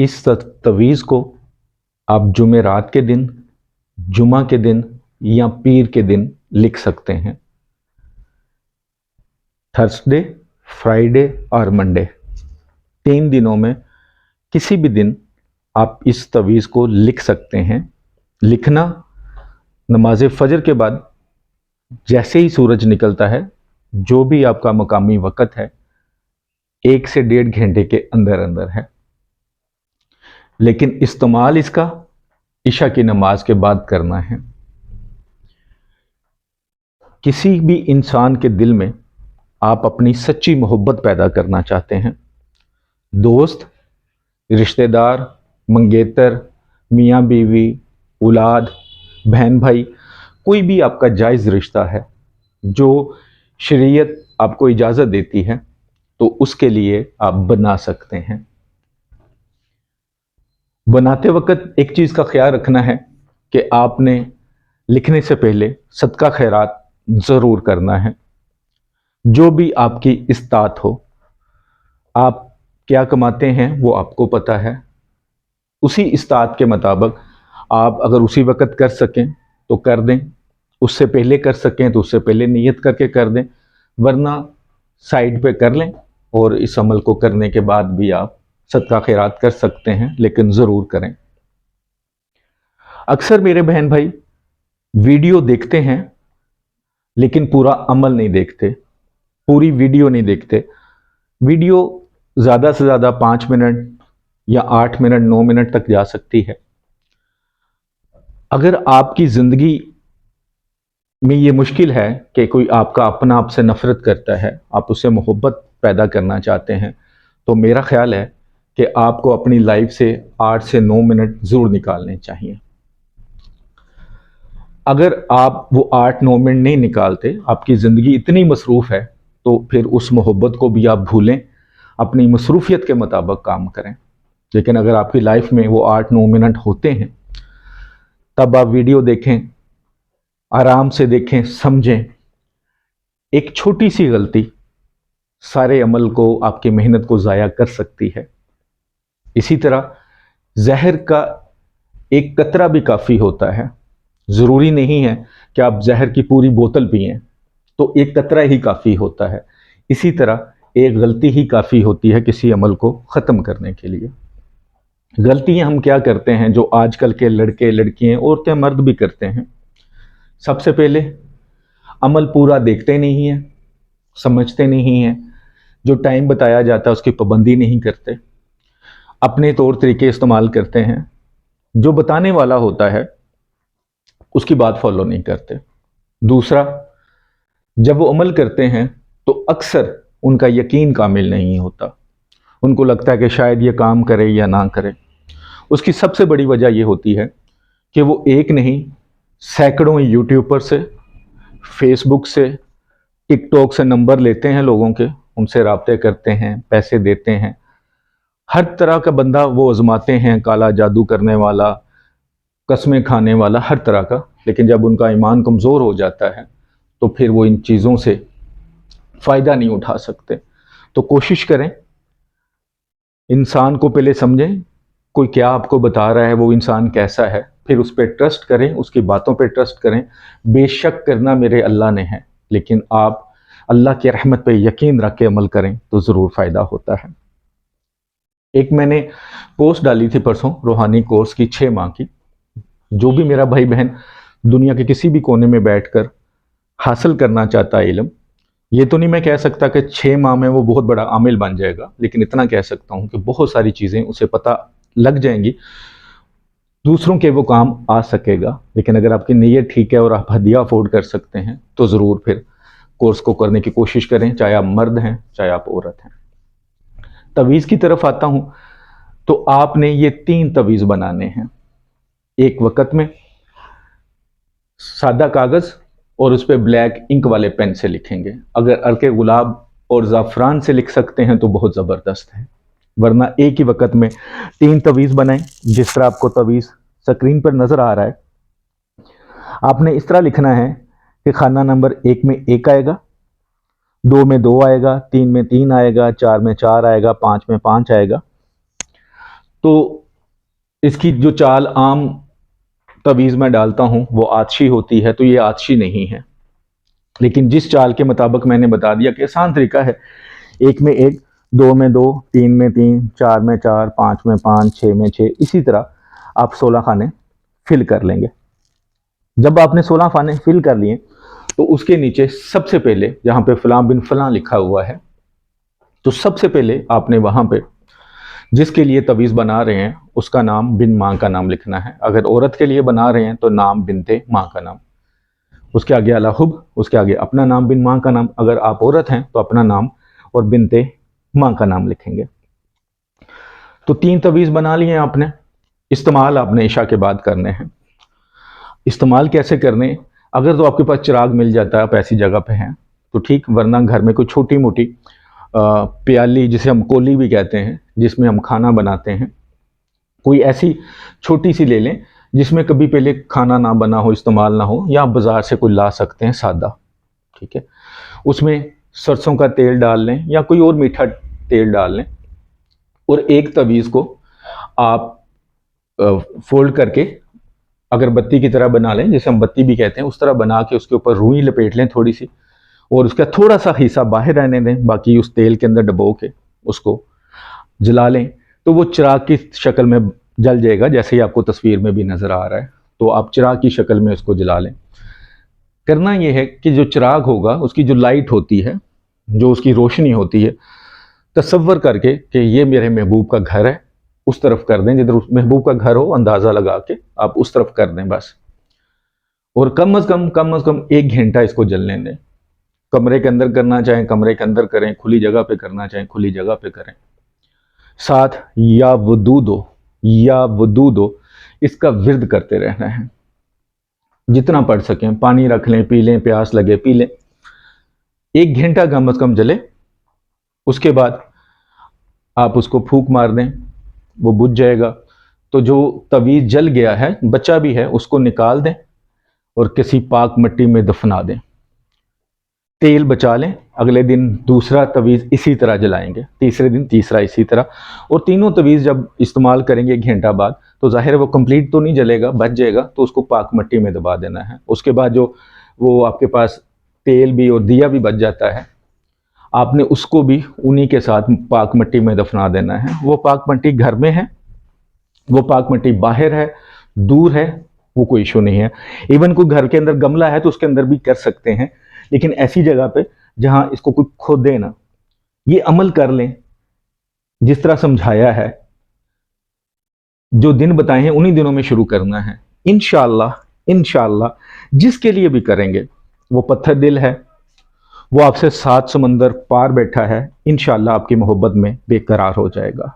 इस तवीज़ को आप जुमेरात के दिन, जुमा के दिन या पीर के दिन लिख सकते हैं। थर्सडे, फ्राइडे और मंडे 3 दिनों में किसी भी दिन आप इस तवीज़ को लिख सकते हैं। लिखना नमाज फजर के बाद जैसे ही सूरज निकलता है, जो भी आपका मकामी वक़्त है, 1 से 1.5 घंटे के अंदर अंदर है। लेकिन इस्तेमाल इसका इशा की नमाज के बाद करना है। किसी भी इंसान के दिल में आप अपनी सच्ची मोहब्बत पैदा करना चाहते हैं, दोस्त, रिश्तेदार, मंगेतर, मियाँ बीवी, औलाद, बहन भाई, कोई भी आपका जायज़ रिश्ता है जो शरीयत आपको इजाज़त देती है, तो उसके लिए आप बना सकते हैं। बनाते वक्त एक चीज़ का ख्याल रखना है कि आपने लिखने से पहले सदका खैरात ज़रूर करना है। जो भी आपकी इस्तात हो, आप क्या कमाते हैं वो आपको पता है। उसी इस्तात के मुताबिक आप अगर उसी वक्त कर सकें तो कर दें, उससे पहले कर सकें तो उससे पहले नियत करके कर दें, वरना साइड पे कर लें और इस अमल को करने के बाद भी आप सदका खैरात कर सकते हैं, लेकिन ज़रूर करें। अक्सर मेरे बहन भाई वीडियो देखते हैं लेकिन पूरा अमल नहीं देखते, पूरी वीडियो नहीं देखते। वीडियो ज़्यादा से ज़्यादा 5 मिनट या 8 मिनट 9 मिनट तक जा सकती है। अगर आपकी ज़िंदगी में ये मुश्किल है कि कोई आपका अपना आपसे नफ़रत करता है, आप उससे मोहब्बत पैदा करना चाहते हैं, तो मेरा ख्याल है कि आपको अपनी लाइफ से 8 से 9 मिनट ज़रूर निकालने चाहिए। अगर आप वो 8-9 मिनट नहीं निकालते, आपकी ज़िंदगी इतनी मसरूफ़ है, तो फिर उस मोहब्बत को भी आप भूलें, अपनी मसरूफियत के मुताबिक काम करें। लेकिन अगर आपकी लाइफ में वो 8-9 मिनट होते हैं, तब आप वीडियो देखें, आराम से देखें, समझें। एक छोटी सी गलती सारे अमल को, आपकी मेहनत को ज़ाया कर सकती है। इसी तरह जहर का एक कतरा भी काफ़ी होता है। ज़रूरी नहीं है कि आप जहर की पूरी बोतल पिएं, तो एक कतरा ही काफ़ी होता है। इसी तरह एक गलती ही काफ़ी होती है किसी अमल को ख़त्म करने के लिए। गलतियां हम क्या करते हैं जो आजकल के लड़के लड़कियां, औरतें मर्द भी करते हैं। सबसे पहले अमल पूरा देखते नहीं हैं, समझते नहीं हैं, जो टाइम बताया जाता है उसकी पाबंदी नहीं करते, अपने तौर तरीके इस्तेमाल करते हैं, जो बताने वाला होता है उसकी बात फॉलो नहीं करते। दूसरा, जब वो अमल करते हैं तो अक्सर उनका यकीन कामिल नहीं होता, उनको लगता है कि शायद ये काम करे या ना करे। उसकी सबसे बड़ी वजह यह होती है कि वो एक नहीं, सैकड़ों यूट्यूबर से, फेसबुक से, टिकटॉक से नंबर लेते हैं लोगों के, उनसे राब्ते करते हैं, पैसे देते हैं। हर तरह का बंदा वो आजमाते हैं, काला जादू करने वाला, कस्में खाने वाला, हर तरह का। लेकिन जब उनका ईमान कमज़ोर हो जाता है तो फिर वो इन चीज़ों से फ़ायदा नहीं उठा सकते। तो कोशिश करें, इंसान को पहले समझें, कोई क्या आपको बता रहा है, वो इंसान कैसा है, फिर उस पर ट्रस्ट करें, उसकी बातों पे ट्रस्ट करें। बेशक करना मेरे अल्लाह ने है, लेकिन आप अल्लाह की रहमत पे यकीन रख के अमल करें तो ज़रूर फ़ायदा होता है। एक मैंने पोस्ट डाली थी परसों, रूहानी कोर्स की 6 माह की। जो भी मेरा भाई बहन दुनिया के किसी भी कोने में बैठकर हासिल करना चाहता है इल्म, ये तो नहीं मैं कह सकता कि 6 माह में वो बहुत बड़ा आमिल बन जाएगा, लेकिन इतना कह सकता हूँ कि बहुत सारी चीज़ें उसे पता लग जाएंगी, दूसरों के वो काम आ सकेगा। लेकिन अगर आपकी नीयत ठीक है और आप हदिया अफोर्ड कर सकते हैं तो ज़रूर फिर कोर्स को करने की कोशिश करें, चाहे आप मर्द हैं चाहे आप औरत हैं। तवीज़ की तरफ आता हूँ, तो आपने ये 3 तवीज़ बनाने हैं एक वक़्त में। सादा कागज़ और उस पर ब्लैक इंक वाले पेन से लिखेंगे। अगर अर्के गुलाब और ज़ाफ़रान से लिख सकते हैं तो बहुत ज़बरदस्त है, वरना एक ही वक़्त में 3 तवीज़ बनाएं। जिस तरह आपको तवीज़ स्क्रीन पर नज़र आ रहा है, आपने इस तरह लिखना है कि खाना नंबर 1 में 1 आएगा, 2 में 2 आएगा, 3 में 3 आएगा, 4 में 4 आएगा, 5 में 5 आएगा। तो इसकी जो चाल आम तवीज़ में डालता हूँ वो आतशी होती है, तो ये आतशी नहीं है। लेकिन जिस चाल के मुताबिक मैंने बता दिया कि आसान तरीका है, 1 में 1, 2 में 2, 3 में 3, 4 में 4, 5 में 5, 6 में 6, इसी तरह आप 16 खाने फिल कर लेंगे। जब आपने 16 खाने फिल कर लिए तो उसके नीचे सबसे पहले जहाँ पे फलां बिन फलां लिखा हुआ है, तो सबसे पहले आपने वहाँ पे जिसके लिए तवीज़ बना रहे हैं उसका नाम बिन माँ का नाम लिखना है। अगर औरत के लिए बना रहे हैं तो नाम बिनते माँ का नाम, उसके आगे अला हुब, उसके आगे अपना नाम बिन माँ का नाम। अगर आप औरत हैं तो अपना नाम और बिनते माँ का नाम लिखेंगे। तो 3 तवीज़ बना लिए आपने। इस्तेमाल आपने इशा के बाद करने हैं। इस्तेमाल कैसे करने, अगर तो आपके पास चिराग मिल जाता है, आप ऐसी जगह पे हैं तो ठीक, वरना घर में कोई छोटी मोटी प्याली, जिसे हम कोली भी कहते हैं, जिसमें हम खाना बनाते हैं, कोई ऐसी छोटी सी ले लें जिसमें कभी पहले खाना ना बना हो, इस्तेमाल ना हो, या आप बाज़ार से कोई ला सकते हैं सादा, ठीक है। उसमें सरसों का तेल डाल लें या कोई और मीठा तेल डाल लें, और एक तवीज़ को आप फोल्ड करके अगरबत्ती की तरह बना लें, जैसे हम बत्ती भी कहते हैं, उस तरह बना के उसके ऊपर रुई लपेट लें थोड़ी सी, और उसका थोड़ा सा हिस्सा बाहर रहने दें, बाकी उस तेल के अंदर डबो के उसको जला लें, तो वो चिराग की शक्ल में जल जाएगा, जैसे ही आपको तस्वीर में भी नज़र आ रहा है। तो आप चिराग की शक्ल में उसको जला लें। करना यह है कि जो चिराग होगा उसकी जो लाइट होती है, जो उसकी रोशनी होती है, तसव्वुर करके कि ये मेरे महबूब का घर है, उस तरफ कर दें, जिधर उस महबूब का घर हो अंदाज़ा लगा के आप उस तरफ कर दें बस। और कम अज़ कम 1 घंटा इसको जलने दें। कमरे के अंदर करना चाहें कमरे के अंदर करें, खुली जगह पे करना चाहें खुली जगह पे करें। साथ या वदूदो इसका विर्द करते रहना है, जितना पढ़ सकें। पानी रख लें, पी लें, प्यास लगे पी लें। 1 घंटा कम अज़ कम जले, उसके बाद आप उसको फूंक मार दें, वो बुझ जाएगा। तो जो तवीज़ जल गया है, बचा भी है, उसको निकाल दें और किसी पाक मिट्टी में दफना दें। तेल बचा लें, अगले दिन दूसरा तवीज़ इसी तरह जलाएंगे, तीसरे दिन तीसरा इसी तरह, और तीनों तवीज़ जब इस्तेमाल करेंगे 1 घंटा बाद, तो ज़ाहिर है वो कंप्लीट तो नहीं जलेगा, बच जाएगा, तो उसको पाक मिट्टी में दबा देना है। उसके बाद जो वो आपके पास तेल भी और दिया भी बच जाता है, आपने उसको भी उन्हीं के साथ पाक मिट्टी में दफना देना है। वो पाक मिट्टी घर में है, वो पाक मिट्टी बाहर है, दूर है, वो कोई इशू नहीं है। इवन कोई घर के अंदर गमला है तो उसके अंदर भी कर सकते हैं, लेकिन ऐसी जगह पे जहां इसको कोई खोदे ना। ये अमल कर लें जिस तरह समझाया है, जो दिन बताए हैं उन्हीं दिनों में शुरू करना है। इंशाअल्लाह जिसके लिए भी करेंगे वो पत्थर दिल है, वो आपसे 7 समंदर पार बैठा है, इंशाअल्लाह आपकी मोहब्बत में बेकरार हो जाएगा।